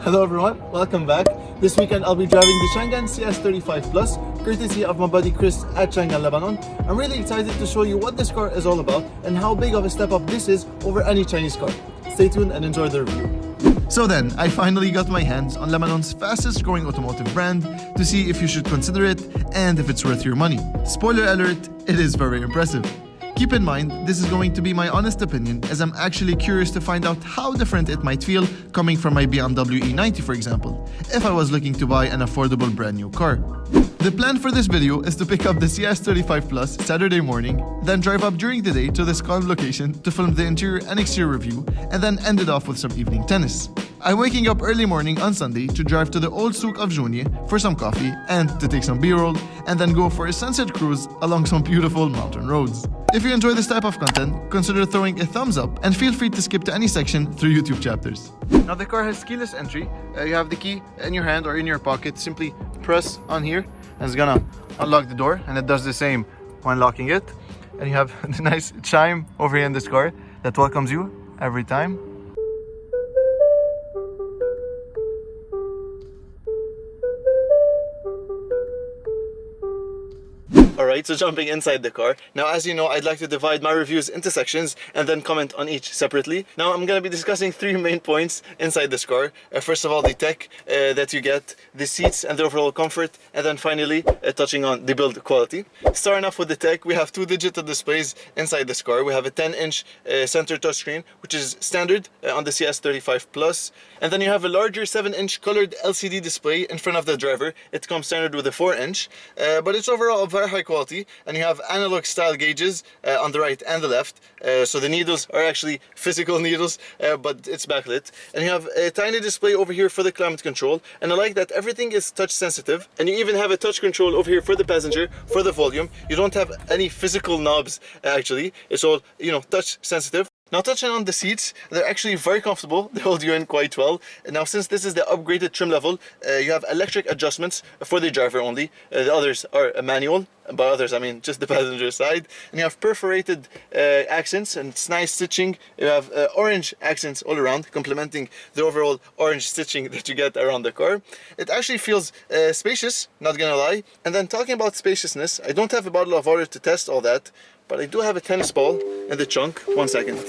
Hello everyone, welcome back. This weekend I'll be driving the Changan CS35 Plus, courtesy of my buddy Chris at Changan Lebanon. I'm really excited to show you what this car is all about and how big of a step up this is over any Chinese car. Stay tuned and enjoy the review. So then, I finally got my hands on Lebanon's fastest growing automotive brand to see if you should consider it and if it's worth your money. Spoiler alert, it is very impressive. Keep in mind, this is going to be my honest opinion, as I'm actually curious to find out how different it might feel coming from my BMW E90 for example, if I was looking to buy an affordable brand new car. The plan for this video is to pick up the CS35 Plus Saturday morning, then drive up during the day to this calm location to film the interior and exterior review, and then end it off with some evening tennis. I'm waking up early morning on Sunday to drive to the Old Souk of Jounieh for some coffee and to take some B-roll, and then go for a sunset cruise along some beautiful mountain roads. If you enjoy this type of content, consider throwing a thumbs up and feel free to skip to any section through YouTube chapters. Now the car has keyless entry. You have the key in your hand or in your pocket. Simply press on here and it's gonna unlock the door, and it does the same when locking it. And you have the nice chime over here in this car that welcomes you every time. Alright, so jumping inside the car. Now, as you know, I'd like to divide my reviews into sections and then comment on each separately. Now, I'm going to be discussing three main points inside this car. First of all, the tech that you get, the seats and the overall comfort, and then finally, touching on the build quality. Starting off with the tech, we have two digital displays inside this car. We have a 10-inch center touchscreen, which is standard on the CS35 Plus. And then you have a larger 7-inch colored LCD display in front of the driver. It comes standard with a 4-inch, but it's overall of very high quality, and you have analog style gauges on the right and the left, so the needles are actually physical needles, but it's backlit. And you have a tiny display over here for the climate control, and I like that everything is touch sensitive, and you even have a touch control over here for the passenger for the volume. You don't have any physical knobs actually, it's all, you know, touch sensitive. Now, touching on the seats, they're actually very comfortable. They hold you in quite well. Now, since this is the upgraded trim level, you have electric adjustments for the driver only. The others are manual. By others, I mean just the passenger side. And you have perforated accents, and it's nice stitching. You have orange accents all around, complementing the overall orange stitching that you get around the car. It actually feels spacious, not gonna lie. And then talking about spaciousness, I don't have a bottle of water to test all that, but I do have a tennis ball in the trunk. 1 second.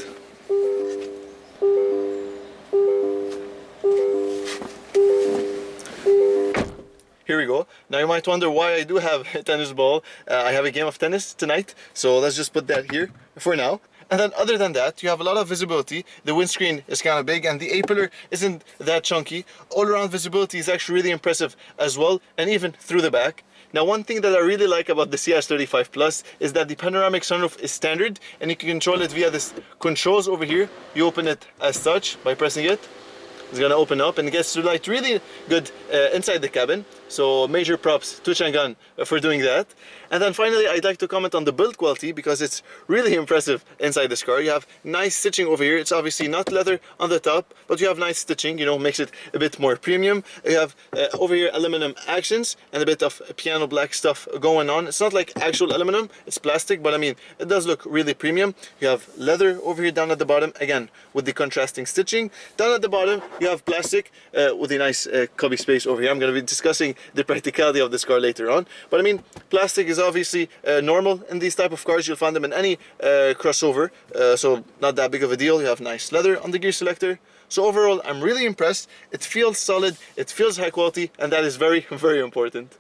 Here we go. Now you might wonder why I do have a tennis ball. I have a game of tennis tonight, so let's just put that here for now. And then other than that, you have a lot of visibility. The windscreen is kind of big and the A-pillar isn't that chunky. All around visibility is actually really impressive as well, and even through the back. Now, one thing that I really like about the CS35 Plus is that the panoramic sunroof is standard, and you can control it via this controls over here. You open it as such by pressing it. It's gonna open up and it gets to light really good inside the cabin. So major props to Changan for doing that. And then finally, I'd like to comment on the build quality, because it's really impressive inside this car. You have nice stitching over here. It's obviously not leather on the top, but you have nice stitching, you know, makes it a bit more premium. You have over here aluminum accents and a bit of piano black stuff going on. It's not like actual aluminum, it's plastic, but I mean, it does look really premium. You have leather over here down at the bottom, again, with the contrasting stitching. Down at the bottom, you have plastic with a nice cubby space over here. I'm going to be discussing the practicality of this car later on, but I mean, plastic is obviously normal in these type of cars. You'll find them in any crossover, so not that big of a deal. You have nice leather on the gear selector. So overall, I'm really impressed. It feels solid, it feels high quality, and that is very, very important.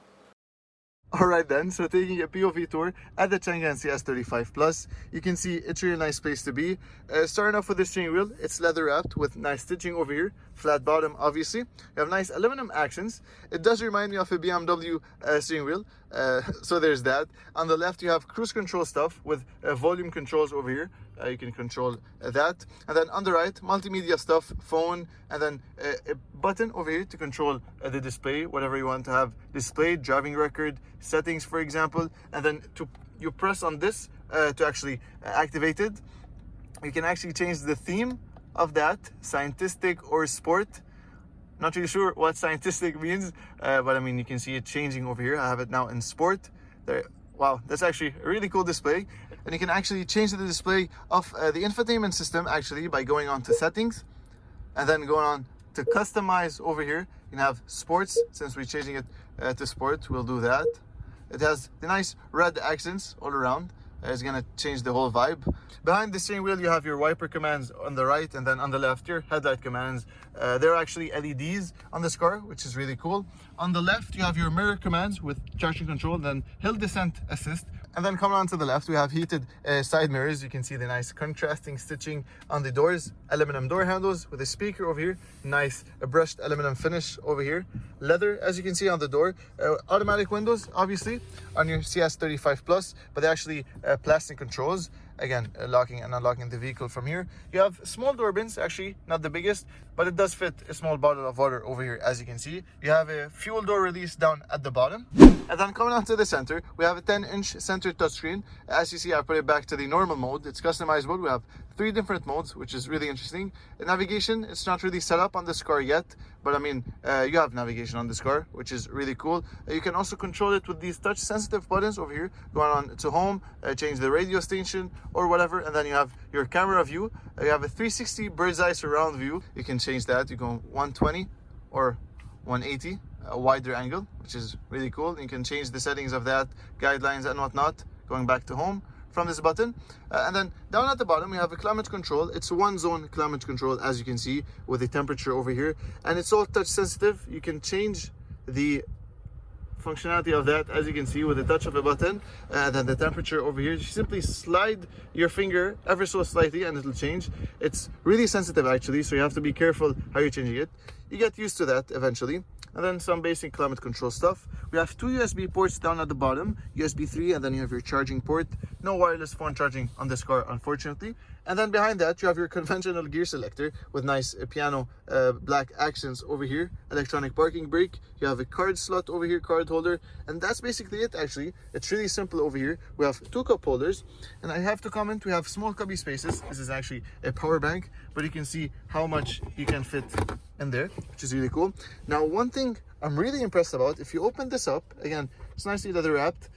Alright then, so taking a POV tour at the Changan CS35 Plus, you can see it's a really nice place to be. Starting off with the steering wheel, it's leather wrapped with nice stitching over here, flat bottom obviously. You have nice aluminum accents. It does remind me of a BMW steering wheel, so there's that. On the left you have cruise control stuff with volume controls over here. You can control that. And then on the right, multimedia stuff, phone, and then a button over here to control the display, whatever you want to have displayed, driving record, settings for example. And then you press on this to actually activate it. You can actually change the theme of that, scientific or sport. Not really sure what scientific means, but I mean, you can see it changing over here. I have it now in sport. There. Wow, that's actually a really cool display. And you can actually change the display of the infotainment system actually by going on to settings and then going on to customize over here, you can have sports. Since we're changing it to sport, we'll do that. It has the nice red accents all around. It's gonna change the whole vibe. Behind the steering wheel, you have your wiper commands on the right, and then on the left, your headlight commands. They're actually LEDs on this car, which is really cool. On the left, you have your mirror commands with traction control, then hill descent assist. And then coming on to the left, we have heated side mirrors. You can see the nice contrasting stitching on the doors. Aluminum door handles with a speaker over here. Nice brushed aluminum finish over here. Leather, as you can see on the door. Automatic windows, obviously, on your CS35 Plus, but they're actually plastic controls. Again, locking and unlocking the vehicle from here. You have small door bins, actually not the biggest, but it does fit a small bottle of water over here, as you can see. You have a fuel door release down at the bottom. And then coming on to the center, we have a 10-inch center touchscreen. As you see, I put it back to the normal mode. It's customizable. We have 3 different modes, which is really interesting. The navigation, it's not really set up on this car yet, but I mean, you have navigation on this car, which is really cool. You can also control it with these touch sensitive buttons over here, going on to home, change the radio station or whatever. And then you have your camera view. You have a 360 bird's eye surround view. You can change that. You go 120 or 180, a wider angle, which is really cool. You can change the settings of that, guidelines and whatnot, going back to home from this button. And then down at the bottom, we have a climate control. It's a 1-zone climate control, as you can see, with the temperature over here, and it's all touch sensitive. You can change the functionality of that, as you can see, with the touch of a button. And then the temperature over here, you simply slide your finger ever so slightly and it'll change. It's really sensitive actually, so you have to be careful how you're changing it. You get used to that eventually. And then some basic climate control stuff. We have 2 USB ports down at the bottom, USB 3, and then you have your charging port. No wireless phone charging on this car, unfortunately. And then behind that, you have your conventional gear selector with nice piano black accents over here. Electronic parking brake. You have a card slot over here, card holder. And that's basically it, actually. It's really simple over here. We have 2 cup holders. And I have to comment, we have small cubby spaces. This is actually a power bank, but you can see how much you can fit in there, which is really cool. Now, one thing I'm really impressed about, if you open this up, again, it's nicely leather wrapped.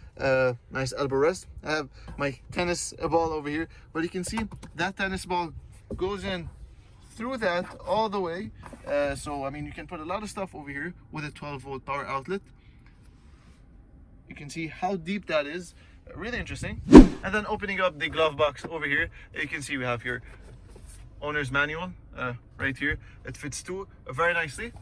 Nice elbow rest. I have my tennis ball over here, but you can see that tennis ball goes in through that all the way. So I mean, you can put a lot of stuff over here with a 12-volt power outlet. You can see how deep that is. Really interesting. And then opening up the glove box over here, you can see we have your owner's manual right here. It fits too very nicely.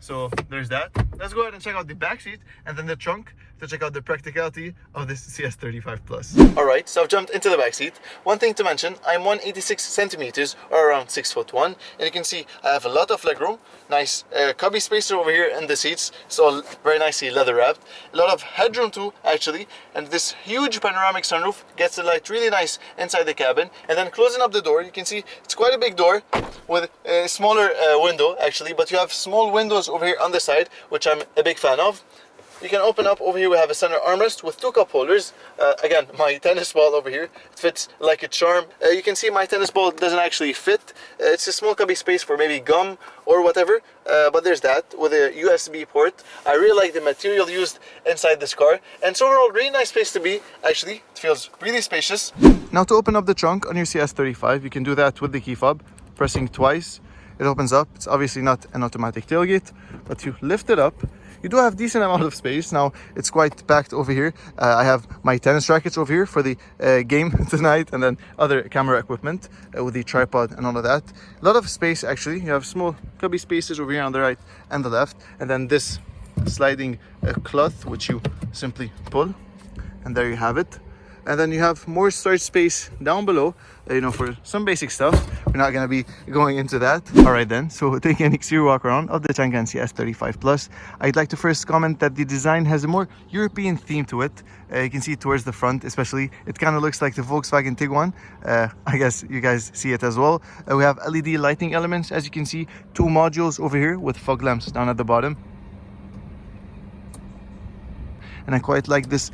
So there's that. Let's go ahead and check out the back seat and then the trunk to check out the practicality of this CS35 Plus. Alright, so I've jumped into the back seat. One thing to mention, I'm 186 centimeters or around 6'1", and you can see I have a lot of legroom. Nice cubby spacer over here in the seats. It's all very nicely leather wrapped. A lot of headroom too, actually, and this huge panoramic sunroof gets the light really nice inside the cabin. And then closing up the door, you can see it's quite a big door with a smaller window actually, but you have small windows over here on the side, which I'm a big fan of. You can open up over here. We have a center armrest with 2 cup holders. Again, my tennis ball over here, it fits like a charm. You can see my tennis ball doesn't actually fit. It's a small cubby space for maybe gum or whatever, but there's that with a USB port. I really like the material used inside this car, and it's overall really nice place to be. Actually, it feels really spacious. Now to open up the trunk on your CS35, you can do that with the key fob, pressing twice. It opens up. It's obviously not an automatic tailgate, but you lift it up. You do have decent amount of space. Now it's quite packed over here. I have my tennis rackets over here for the game tonight, and then other camera equipment with the tripod and all of that. A lot of space actually. You have small cubby spaces over here on the right and the left, and then this sliding cloth which you simply pull, and there you have it. And then you have more storage space down below, you know, for some basic stuff. We're not going to be going into that. All right then, so taking an exterior walk around of the Changan CS35 Plus, I'd like to first comment that the design has a more European theme to it. You can see towards the front especially, it kind of looks like the Volkswagen Tiguan. I guess you guys see it as well. We have LED lighting elements, as you can see, 2 modules over here with fog lamps down at the bottom. And I quite like this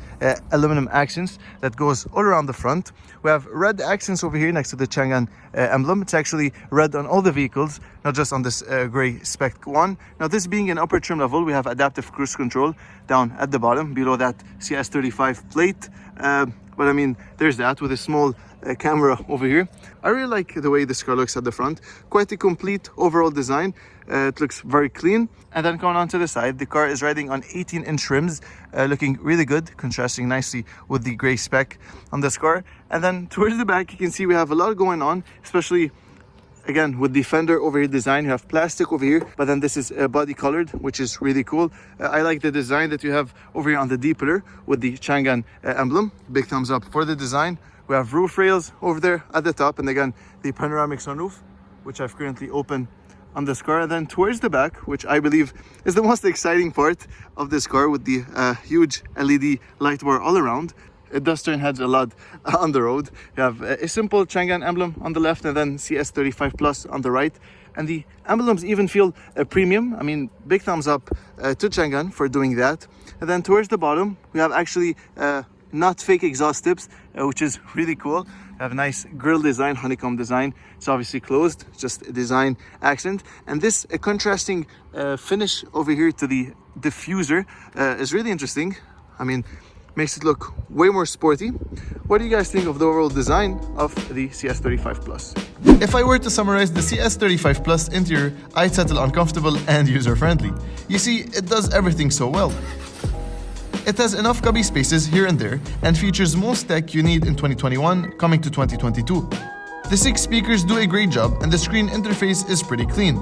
aluminum accents that goes all around the front. We have red accents over here next to the Changan emblem. It's actually red on all the vehicles, not just on this grey spec one. Now, this being an upper trim level, we have adaptive cruise control down at the bottom below that CS35 plate. but I mean, there's that with a small camera over here. I really like the way this car looks at the front. Quite a complete overall design. It looks very clean. And then going on to the side, the car is riding on 18-inch rims, looking really good, contrasting nicely with the gray spec on this car. And then towards the back, you can see we have a lot going on, especially again with the fender over here design. You have plastic over here, but then this is body colored, which is really cool. I like the design that you have over here on the D pillar with the Changan emblem. Big thumbs up for the design. We have roof rails over there at the top, and again the panoramic sunroof, which I've currently opened on this car. And then towards the back, which I believe is the most exciting part of this car, with the huge LED light bar all around. It does turn heads a lot on the road. You have a simple Changan emblem on the left, and then CS35 Plus on the right. And the emblems even feel premium. I mean, big thumbs up to Changan for doing that. And then towards the bottom, we have actually not fake exhaust tips, which is really cool. You have a nice grille design, honeycomb design. It's obviously closed, just a design accent. And this contrasting finish over here to the diffuser is really interesting. I mean, makes it look way more sporty. What do you guys think of the overall design of the CS35 Plus? If I were to summarize the CS35 Plus interior, I'd settle on comfortable and user-friendly. You see, it does everything so well. It has enough cubby spaces here and there, and features most tech you need in 2021 coming to 2022. The 6 speakers do a great job, and the screen interface is pretty clean.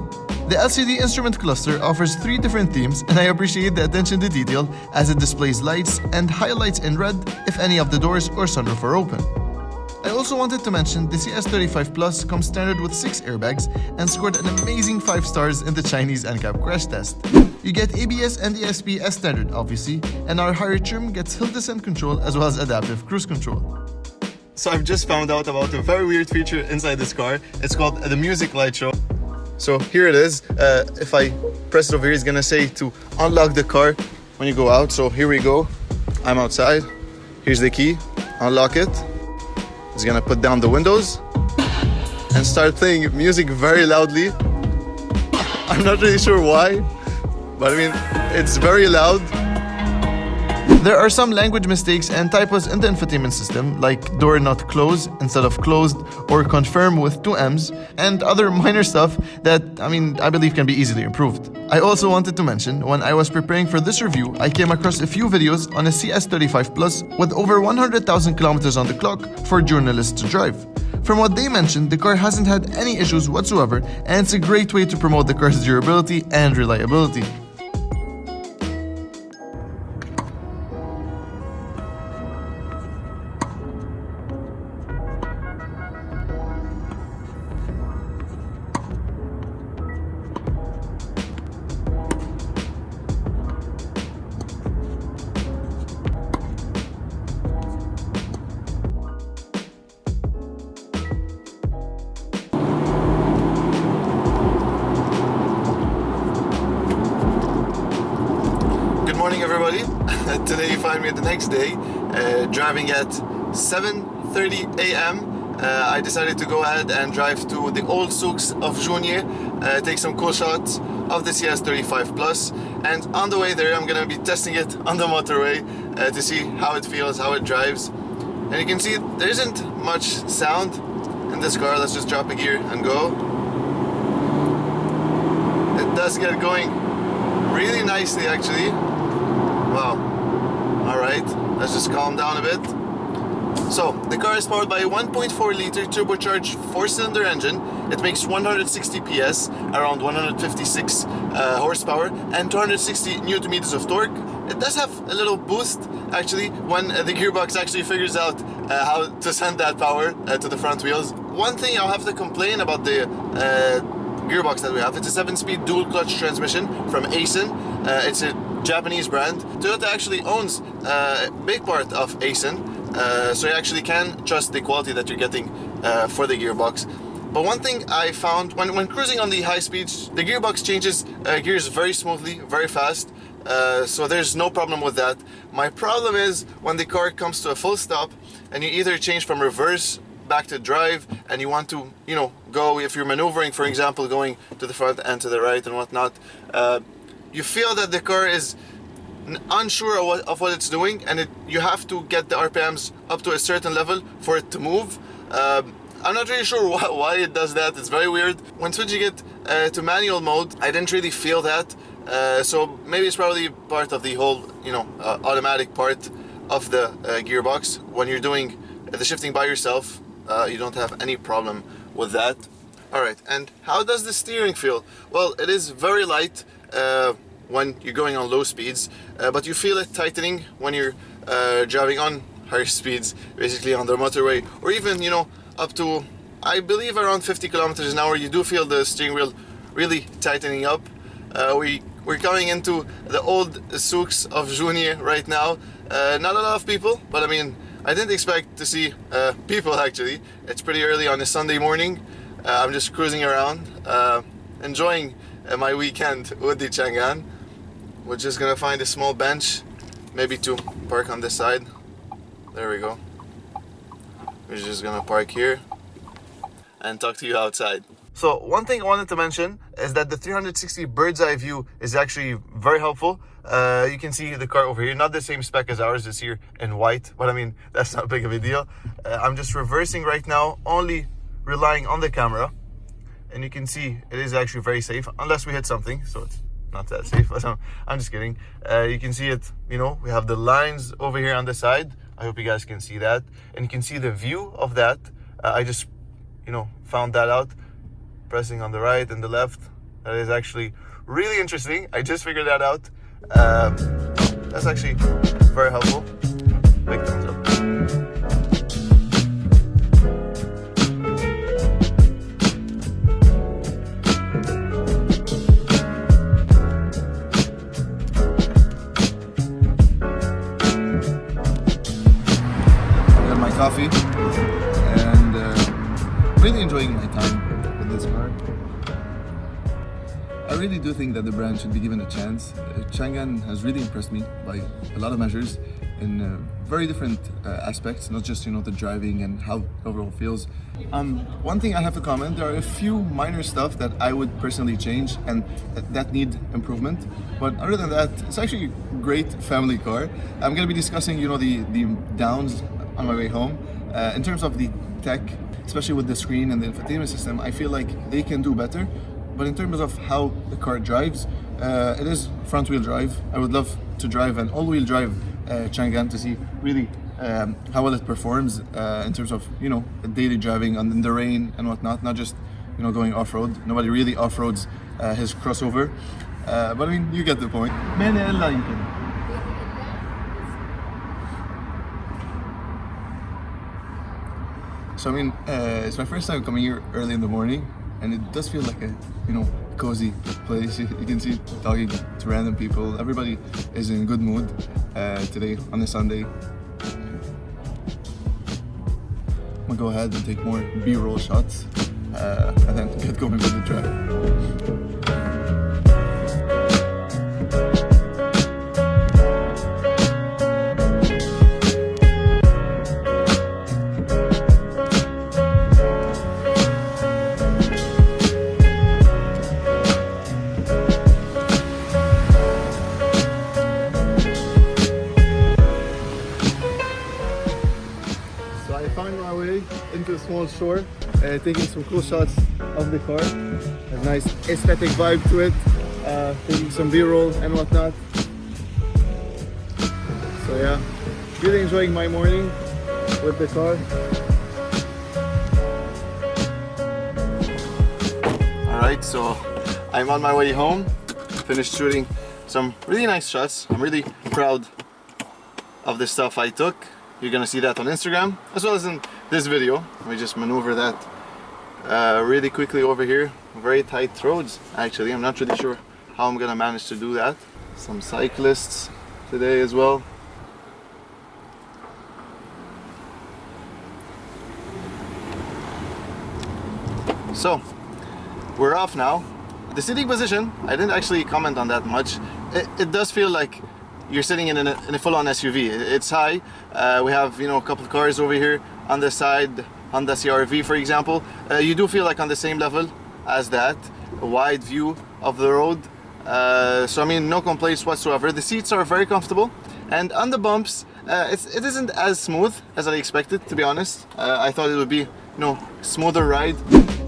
The LCD instrument cluster offers 3 different themes, and I appreciate the attention to detail as it displays lights and highlights in red if any of the doors or sunroof are open. I also wanted to mention the CS35 Plus comes standard with 6 airbags and scored an amazing 5 stars in the Chinese NCAP crash test. You get ABS and ESP as standard, obviously, and our higher trim gets hill descent control as well as adaptive cruise control. So I've just found out about a very weird feature inside this car. It's called the music light show. So here it is. If I press it over here, it's gonna say to unlock the car when you go out. So here we go. I'm outside. Here's the key. Unlock it. It's gonna put down the windows and start playing music very loudly. I'm not really sure why, but I mean, it's very loud. There are some language mistakes and typos in the infotainment system, like door not close instead of closed, or confirm with 2 M's, and other minor stuff that, I believe can be easily improved. I also wanted to mention, when I was preparing for this review, I came across a few videos on a CS35 Plus with over 100,000 kilometers on the clock for journalists to drive. From what they mentioned, the car hasn't had any issues whatsoever, and it's a great way to promote the car's durability and reliability. Good morning, everybody. Today you find me the next day driving at 7:30 a.m. I decided to go ahead and drive to the old souks of Jounieh, take some cool shots of the CS35 Plus, and on the way there I'm gonna be testing it on the motorway to see how it feels, how it drives. And you can see there isn't much sound in this car. Let's just drop a gear and go. It does get going really nicely, actually. Wow. Alright, let's just calm down a bit. So, the car is powered by a 1.4 liter turbocharged 4-cylinder engine. It makes 160 PS, around 156 horsepower, and 260 Newton meters of torque. It does have a little boost, actually, when the gearbox actually figures out how to send that power to the front wheels. One thing I'll have to complain about the gearbox that we have, it's a 7-speed dual clutch transmission from Aisin. It's a Japanese brand. Toyota actually owns a big part of Aisin, so you actually can trust the quality that you're getting for the gearbox. But one thing I found when cruising on the high speeds, the gearbox changes gears very smoothly, very fast, so there's no problem with that. My problem is when the car comes to a full stop and you either change from reverse back to drive and you want to, go, if you're maneuvering, for example, going to the front and to the right and whatnot, you feel that the car is unsure of what it's doing, and you have to get the RPMs up to a certain level for it to move. I'm not really sure why it does that. It's very weird. When switching it to manual mode, I didn't really feel that. So maybe it's probably part of the whole, automatic part of the gearbox. When you're doing the shifting by yourself, you don't have any problem with that. Alright, and how does the steering feel? Well, it is very light when you're going on low speeds, but you feel it tightening when you're driving on higher speeds, basically on the motorway, or even, up to, I believe, around 50 kilometers an hour. You do feel the steering wheel really tightening up. We're coming into the old souks of Jounieh right now. Not a lot of people, but I mean, I didn't expect to see people actually. It's pretty early on a Sunday morning. I'm just cruising around, enjoying my weekend with the Changan. We're just gonna find a small bench, maybe to park on this side. There we go. We're just gonna park here and talk to you outside. So one thing I wanted to mention is that the 360 bird's eye view is actually very helpful. You can see the car over here, not the same spec as ours, it's here in white, but I mean, that's not big of a deal. I'm just reversing right now, only relying on the camera, and you can see it is actually very safe, unless we hit something, so it's not that safe, but I'm just kidding. You can see it, we have the lines over here on the side. I hope you guys can see that, and you can see the view of that. I just, found that out, pressing on the right and the left. That is actually really interesting. I just figured that out. That's actually very helpful. Big thumbs up. Coffee, and really enjoying my time with this car. I really do think that the brand should be given a chance. Changan has really impressed me by a lot of measures in very different aspects, not just the driving and how overall feels. One thing I have to comment, there are a few minor stuff that I would personally change and that need improvement, but other than that, it's actually a great family car. I'm going to be discussing the downs on my way home. In terms of the tech, especially with the screen and the infotainment system, I feel like they can do better. But in terms of how the car drives, it is front wheel drive. I would love to drive an all-wheel drive Changan to see really how well it performs in terms of daily driving in the rain and whatnot, not just going off-road. Nobody really off-roads his crossover, but I mean, you get the point. So I mean, it's my first time coming here early in the morning, and it does feel like a cozy place. You can see talking to random people. Everybody is in good mood today on a Sunday. I'm gonna go ahead and take more B-roll shots and then get going with the drive. Into a small store, taking some cool shots of the car. A nice aesthetic vibe to it, taking some B-roll and whatnot. So yeah, really enjoying my morning with the car. Alright, so I'm on my way home, finished shooting some really nice shots. I'm really proud of the stuff I took. You're gonna see that on Instagram as well as in this video. Let me just maneuver that really quickly over here. Very tight roads actually. I'm not really sure how I'm gonna manage to do that. Some cyclists today as well. So we're off now. The sitting position, I didn't actually comment on that much. It does feel like you're sitting in a full-on SUV. It's high. We have a couple of cars over here on the side, Honda CR-V for example. You do feel like on the same level as that, a wide view of the road. So I mean, no complaints whatsoever. The seats are very comfortable, and on the bumps, it isn't as smooth as I expected, to be honest. I thought it would be, smoother ride.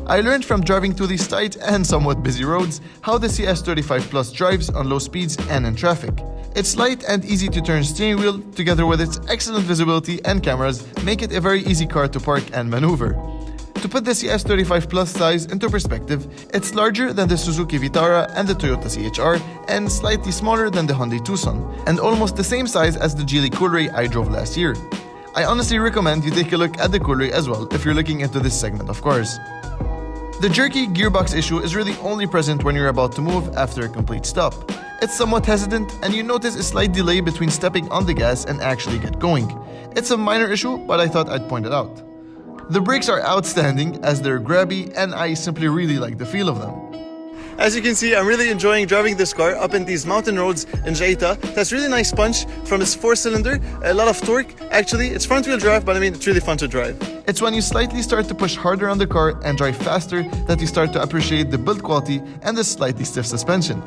I learned from driving through these tight and somewhat busy roads how the CS35 Plus drives on low speeds and in traffic. Its light and easy to turn steering wheel, together with its excellent visibility and cameras, make it a very easy car to park and maneuver. To put the CS35 Plus size into perspective, it's larger than the Suzuki Vitara and the Toyota CHR, and slightly smaller than the Hyundai Tucson, and almost the same size as the Geely Coolray I drove last year. I honestly recommend you take a look at the Coolray as well if you're looking into this segment of cars. The jerky gearbox issue is really only present when you're about to move after a complete stop. It's somewhat hesitant, and you notice a slight delay between stepping on the gas and actually get going. It's a minor issue, but I thought I'd point it out. The brakes are outstanding as they're grabby, and I simply really like the feel of them. As you can see, I'm really enjoying driving this car up in these mountain roads in Jeddah. That's really nice punch from its 4-cylinder, a lot of torque. Actually, it's front-wheel drive, but I mean, it's really fun to drive. It's when you slightly start to push harder on the car and drive faster that you start to appreciate the build quality and the slightly stiff suspension.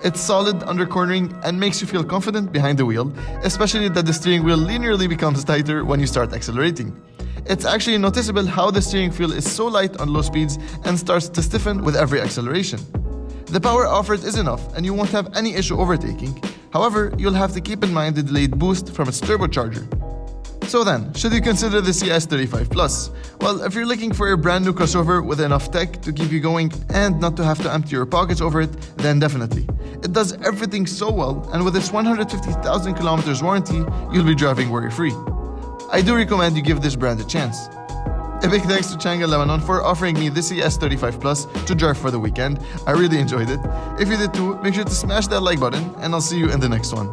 It's solid under cornering and makes you feel confident behind the wheel, especially that the steering wheel linearly becomes tighter when you start accelerating. It's actually noticeable how the steering wheel is so light on low speeds and starts to stiffen with every acceleration. The power offered is enough and you won't have any issue overtaking. However, you'll have to keep in mind the delayed boost from its turbocharger. So then, should you consider the CS35 Plus? Well, if you're looking for a brand new crossover with enough tech to keep you going and not to have to empty your pockets over it, then definitely. It does everything so well, and with its 150,000 kilometers warranty, you'll be driving worry-free. I do recommend you give this brand a chance. A big thanks to Changan Lebanon for offering me the CS35 Plus to drive for the weekend. I really enjoyed it. If you did too, make sure to smash that like button, and I'll see you in the next one.